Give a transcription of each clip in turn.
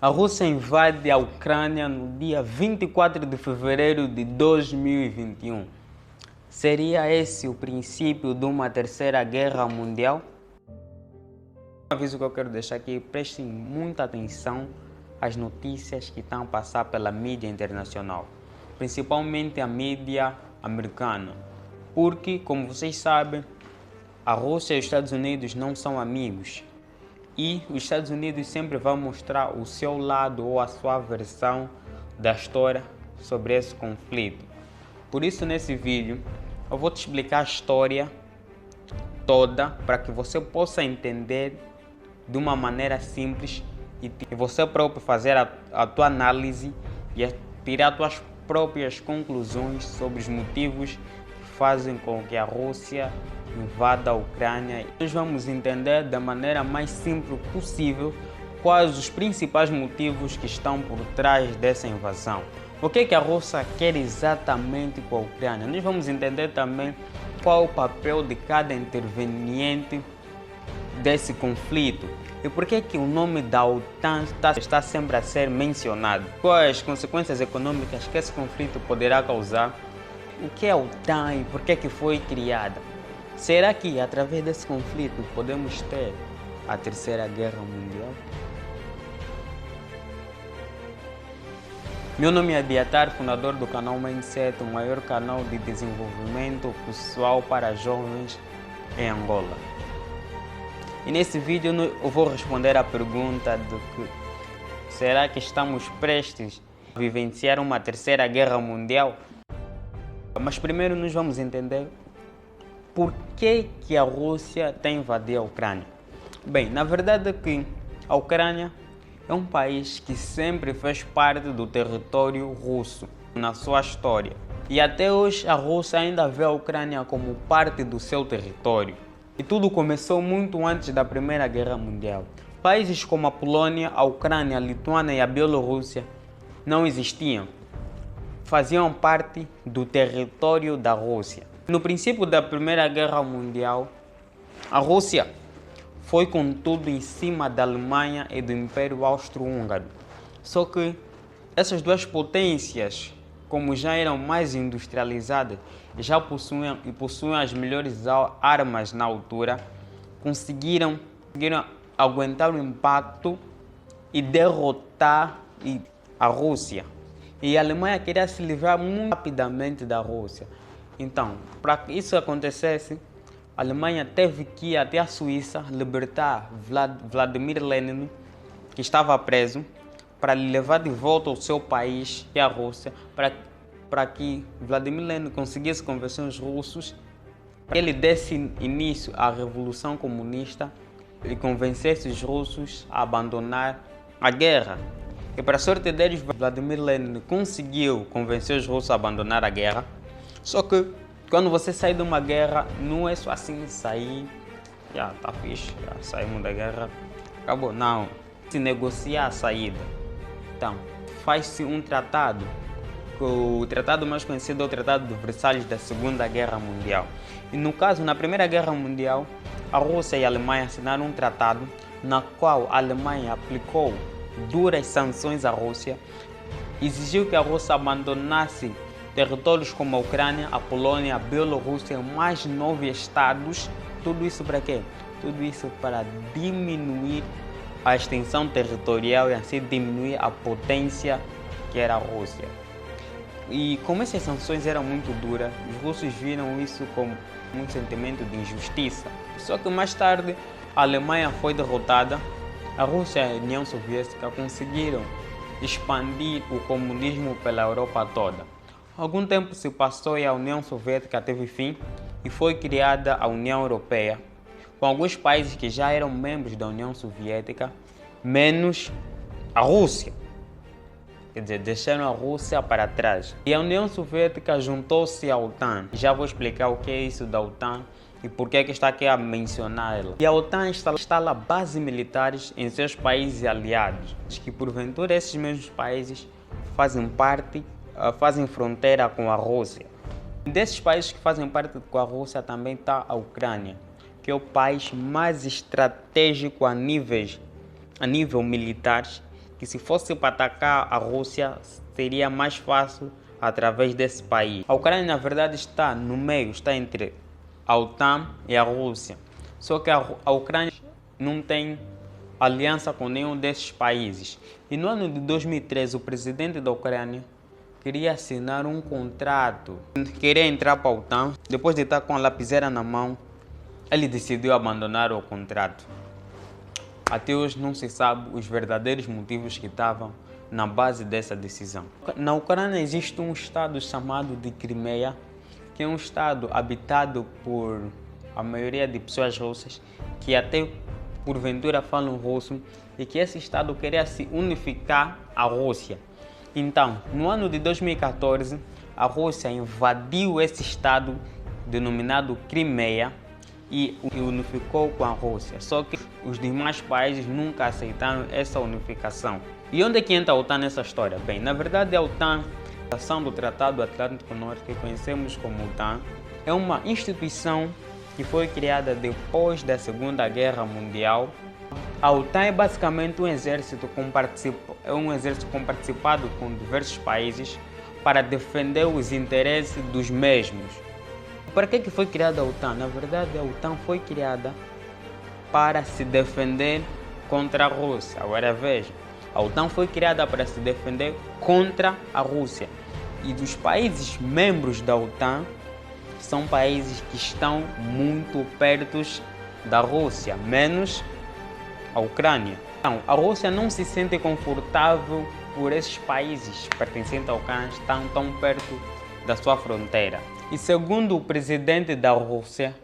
A Rússia invade a Ucrânia no dia 24 de fevereiro de 2021. Seria esse o princípio de uma terceira guerra mundial? Um aviso que eu quero deixar aqui: prestem muita atenção às notícias que estão a passar pela mídia internacional, principalmente a mídia americana, porque, como vocês sabem, a Rússia e os Estados Unidos não são amigos. E os Estados Unidos sempre vão mostrar o seu lado ou a sua versão da história sobre esse conflito. Por isso, nesse vídeo, eu vou te explicar a história toda para que você possa entender de uma maneira simples e você próprio fazer a tua análise e tirar as tuas próprias conclusões sobre os motivos que fazem com que a Rússia invada a Ucrânia. Nós vamos entender da maneira mais simples possível quais os principais motivos que estão por trás dessa invasão. O que a Rússia quer exatamente com a Ucrânia? Nós vamos entender também qual é o papel de cada interveniente desse conflito e por que o nome da OTAN está sempre a ser mencionado. Quais as consequências econômicas que esse conflito poderá causar? O que é a OTAN e por que foi criada? Será que através desse conflito podemos ter a Terceira Guerra Mundial? Meu nome é Abiatar, fundador do canal Mindset, o maior canal de desenvolvimento pessoal para jovens em Angola. E nesse vídeo eu vou responder à pergunta de que será que estamos prestes a vivenciar uma Terceira Guerra Mundial? Mas primeiro nós vamos entender por que a Rússia tem invadido a Ucrânia. Bem, na verdade é que a Ucrânia é um país que sempre fez parte do território russo na sua história. E até hoje a Rússia ainda vê a Ucrânia como parte do seu território. E tudo começou muito antes da Primeira Guerra Mundial. Países como a Polônia, a Ucrânia, a Lituânia e a Bielorrússia não existiam. Faziam parte do território da Rússia. No princípio da Primeira Guerra Mundial, a Rússia foi com tudo em cima da Alemanha e do Império Austro-Húngaro. Só que essas duas potências, como já eram mais industrializadas e já possuem as melhores armas na altura, conseguiram aguentar o impacto e derrotar a Rússia. E a Alemanha queria se livrar muito rapidamente da Rússia. Então, para que isso acontecesse, a Alemanha teve que ir até a Suíça libertar Vladimir Lenin, que estava preso, para lhe levar de volta ao seu país e à Rússia, para que Vladimir Lenin conseguisse convencer os russos para que ele desse início à Revolução Comunista e convencesse os russos a abandonar a guerra. E para a sorte deles, Vladimir Lenin conseguiu convencer os russos a abandonar a guerra. Só que quando você sai de uma guerra, não é só assim sair, já tá fixe, já saímos da guerra, acabou. Não, se negociar a saída. Então, faz-se um tratado, o tratado mais conhecido é o Tratado de Versalhes da Segunda Guerra Mundial. E no caso, na Primeira Guerra Mundial, a Rússia e a Alemanha assinaram um tratado na qual a Alemanha aplicou duras sanções à Rússia, exigiu que a Rússia abandonasse territórios como a Ucrânia, a Polônia, a Bielorrússia e mais 9 estados. Tudo isso para quê? Tudo isso para diminuir a extensão territorial e assim diminuir a potência que era a Rússia. E como essas sanções eram muito duras, os russos viram isso como um sentimento de injustiça. Só que mais tarde a Alemanha foi derrotada, a Rússia e a União Soviética conseguiram expandir o comunismo pela Europa toda. Algum tempo se passou e a União Soviética teve fim e foi criada a União Europeia, com alguns países que já eram membros da União Soviética, menos a Rússia. Quer dizer, deixaram a Rússia para trás. E a União Soviética juntou-se à OTAN. Já vou explicar o que é isso da OTAN e por que está aqui a mencionar ela. E a OTAN instala bases militares em seus países aliados, que porventura esses mesmos países fazem fronteira com a Rússia. Desses países que fazem parte com a Rússia também está a Ucrânia, que é o país mais estratégico a nível militar que se fosse para atacar a Rússia, seria mais fácil através desse país. A Ucrânia, na verdade, está no meio, está entre a OTAN e a Rússia. Só que a Ucrânia não tem aliança com nenhum desses países. E no ano de 2013, o presidente da Ucrânia queria assinar um contrato, queria entrar para a OTAN. Depois de estar com a lapiseira na mão, ele decidiu abandonar o contrato. Até hoje não se sabe os verdadeiros motivos que estavam na base dessa decisão. Na Ucrânia existe um estado chamado de Crimeia, que é um estado habitado por a maioria de pessoas russas, que até porventura falam russo, e que esse estado queria se unificar à Rússia. Então, no ano de 2014, a Rússia invadiu esse estado denominado Crimeia e unificou com a Rússia. Só que os demais países nunca aceitaram essa unificação. E onde é que entra a OTAN nessa história? Bem, na verdade a OTAN, a ação do Tratado Atlântico Norte, que conhecemos como OTAN, é uma instituição que foi criada depois da Segunda Guerra Mundial. A OTAN é basicamente um exército comparticipado com diversos países para defender os interesses dos mesmos. Para que foi criada a OTAN? Na verdade, a OTAN foi criada para se defender contra a Rússia. Agora veja, a OTAN foi criada para se defender contra a Rússia. E dos países membros da OTAN, são países que estão muito perto da Rússia, menos a Ucrânia. Então, a Rússia não se sente confortável por esses países pertencentes à Ucrânia estão tão perto da sua fronteira. E segundo o presidente da Rússia,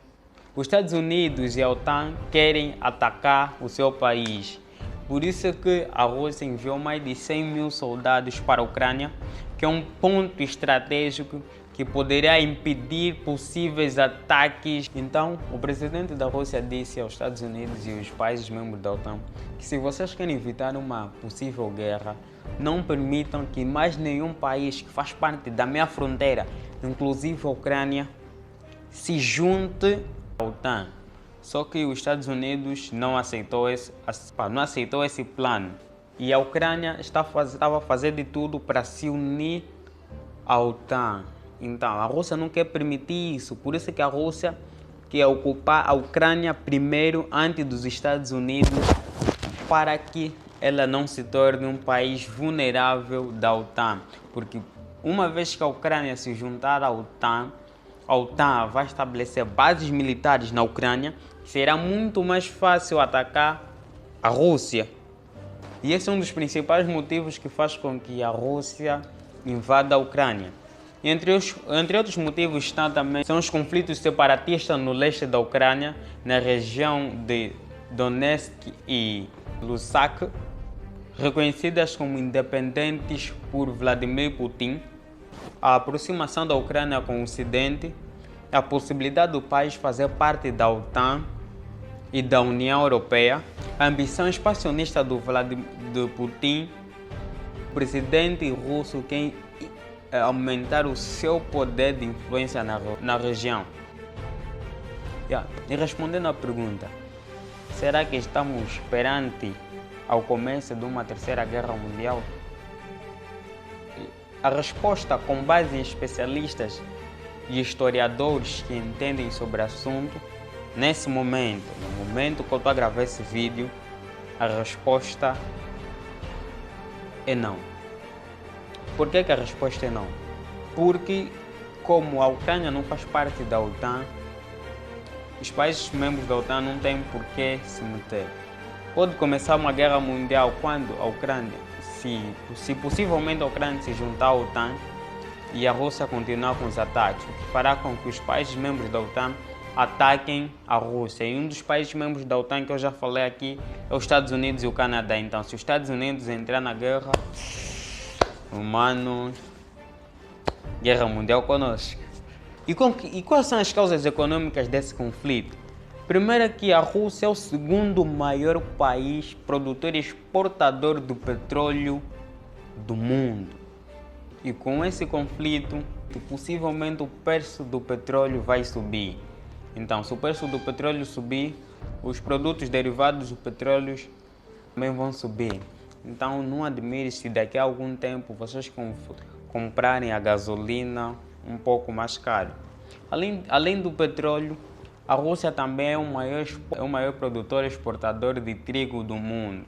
os Estados Unidos e a OTAN querem atacar o seu país. Por isso que a Rússia enviou mais de 100 mil soldados para a Ucrânia, que é um ponto estratégico que poderia impedir possíveis ataques. Então, o presidente da Rússia disse aos Estados Unidos e aos países membros da OTAN que se vocês querem evitar uma possível guerra, não permitam que mais nenhum país que faz parte da minha fronteira, inclusive a Ucrânia, se junte à OTAN. Só que os Estados Unidos não aceitou esse plano. E a Ucrânia estava fazendo de tudo para se unir à OTAN. Então, a Rússia não quer permitir isso. Por isso que a Rússia quer ocupar a Ucrânia primeiro, antes dos Estados Unidos, para que ela não se torne um país vulnerável da OTAN. Porque uma vez que a Ucrânia se juntar à OTAN vai estabelecer bases militares na Ucrânia, será muito mais fácil atacar a Rússia. E esse é um dos principais motivos que faz com que a Rússia invada a Ucrânia. Entre outros motivos são os conflitos separatistas no leste da Ucrânia, na região de Donetsk e Luhansk, reconhecidas como independentes por Vladimir Putin, a aproximação da Ucrânia com o Ocidente, a possibilidade do país fazer parte da OTAN e da União Europeia, a ambição expansionista do Putin, o presidente russo quer aumentar o seu poder de influência na região. E respondendo à pergunta, será que estamos perante ao começo de uma terceira guerra mundial? A resposta, com base em especialistas e historiadores que entendem sobre o assunto, nesse momento, no momento que eu estou a gravar esse vídeo, a resposta é não. Por que a resposta é não? Porque, como a Ucrânia não faz parte da OTAN, os países membros da OTAN não têm por que se meter. Pode começar uma guerra mundial quando a Ucrânia, se possivelmente a Ucrânia se juntar à OTAN e a Rússia continuar com os ataques, o que fará com que os países membros da OTAN ataquem a Rússia. E um dos países membros da OTAN que eu já falei aqui é os Estados Unidos e o Canadá. Então, se os Estados Unidos entrar na guerra, guerra mundial conosco. E quais são as causas econômicas desse conflito? Primeiro é que a Rússia é o segundo maior país produtor e exportador do petróleo do mundo. E com esse conflito, possivelmente o preço do petróleo vai subir. Então, se o preço do petróleo subir, os produtos derivados do petróleo também vão subir. Então não admire se daqui a algum tempo vocês comprarem a gasolina um pouco mais caro. Além do petróleo, a Rússia também é o maior produtor e exportador de trigo do mundo.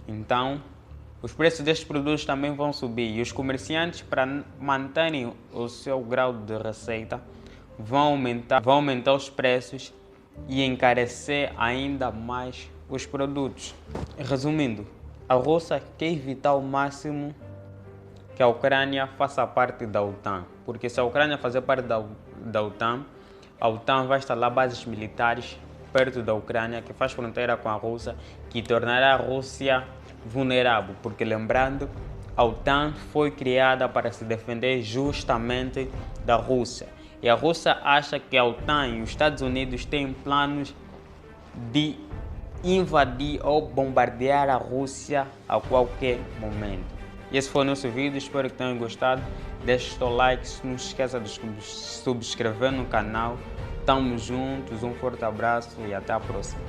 Então, os preços destes produtos também vão subir e os comerciantes, para manterem o seu grau de receita, vão aumentar os preços e encarecer ainda mais os produtos. Resumindo, a Rússia quer evitar ao máximo que a Ucrânia faça parte da OTAN, porque se a Ucrânia fazer parte da OTAN, a OTAN vai instalar bases militares perto da Ucrânia, que faz fronteira com a Rússia, que tornará a Rússia vulnerável, porque lembrando, a OTAN foi criada para se defender justamente da Rússia. E a Rússia acha que a OTAN e os Estados Unidos têm planos de invadir ou bombardear a Rússia a qualquer momento. E esse foi o nosso vídeo, espero que tenham gostado. Deixe o seu like, não se esqueça de subscrever no canal. Tamo juntos, um forte abraço e até a próxima.